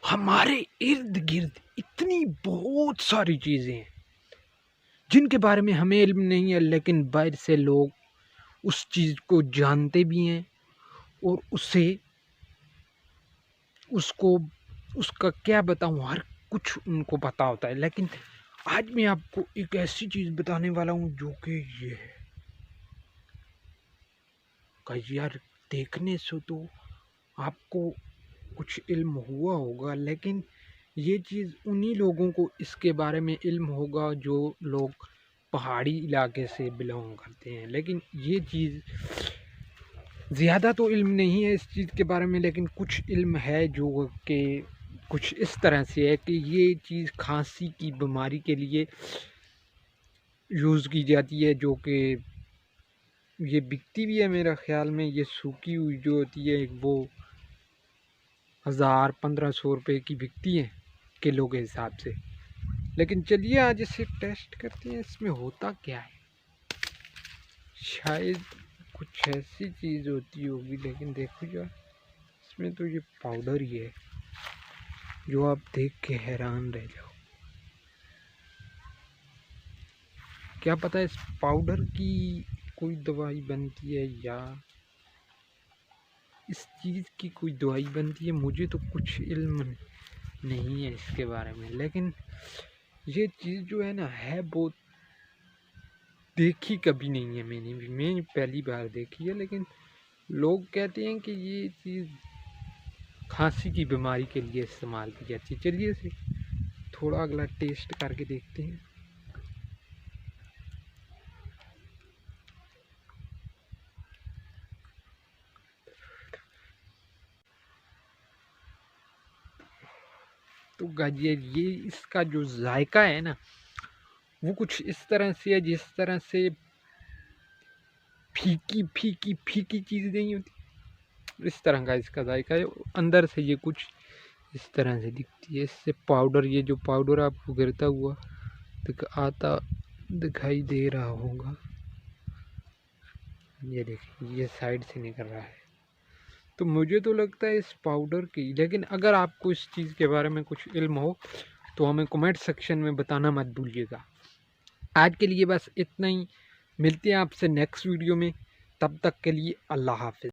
हमारे इर्द गिर्द इतनी बहुत सारी चीज़ें हैं जिनके बारे में हमें इल्म नहीं है, लेकिन बाहर से लोग उस चीज़ को जानते भी हैं और उसको उसका क्या बताऊं, हर कुछ उनको पता होता है। लेकिन आज मैं आपको एक ऐसी चीज़ बताने वाला हूं जो कि ये है गाइस। यार, देखने से तो आपको कुछ इल्म हुआ होगा, लेकिन ये चीज़ उन्हीं लोगों को इसके बारे में इल्म होगा जो लोग पहाड़ी इलाके से बिलोंग करते हैं। लेकिन ये चीज़ ज़्यादा तो इल्म नहीं है इस चीज़ के बारे में, लेकिन कुछ इल्म है जो कि कुछ इस तरह से है कि ये चीज़ खांसी की बीमारी के लिए यूज़ की जाती है, जो कि ये बिकती भी है मेरा ख्याल में। ये सूखी हुई जो होती है वो 1000-1500 रुपये की बिकती है किलो के हिसाब से। लेकिन चलिए आज इसे टेस्ट करते हैं, इसमें होता क्या है। शायद कुछ ऐसी चीज़ होती होगी, लेकिन देखो यार, इसमें तो ये पाउडर ही है जो आप देख के हैरान रह जाओ। क्या पता इस पाउडर की कोई दवाई बनती है या इस चीज़ की कोई दवाई बनती है, मुझे तो कुछ इल्म नहीं है इसके बारे में। लेकिन ये चीज़ जो है ना, है बहुत देखी कभी नहीं है मैंने पहली बार देखी है। लेकिन लोग कहते हैं कि ये चीज़ खांसी की बीमारी के लिए इस्तेमाल की जाती है। चलिए इसे थोड़ा अगला टेस्ट करके देखते हैं। तो गाइस, ये इसका जो जायका है ना, वो कुछ इस तरह से है जिस तरह से फीकी फीकी फीकी चीज़ नहीं होती, इस तरह का इसका जायका है। अंदर से ये कुछ इस तरह से दिखती है। इससे पाउडर, ये जो पाउडर आपको गिरता हुआ आता दिखाई दे रहा होगा, ये देखिए ये साइड से निकल रहा है। तो मुझे तो लगता है इस पाउडर की, लेकिन अगर आपको इस चीज़ के बारे में कुछ इल्म हो तो हमें कमेंट सेक्शन में बताना मत भूलिएगा। आज के लिए बस इतना ही, मिलते हैं आपसे नेक्स्ट वीडियो में। तब तक के लिए अल्लाह हाफ़िज़।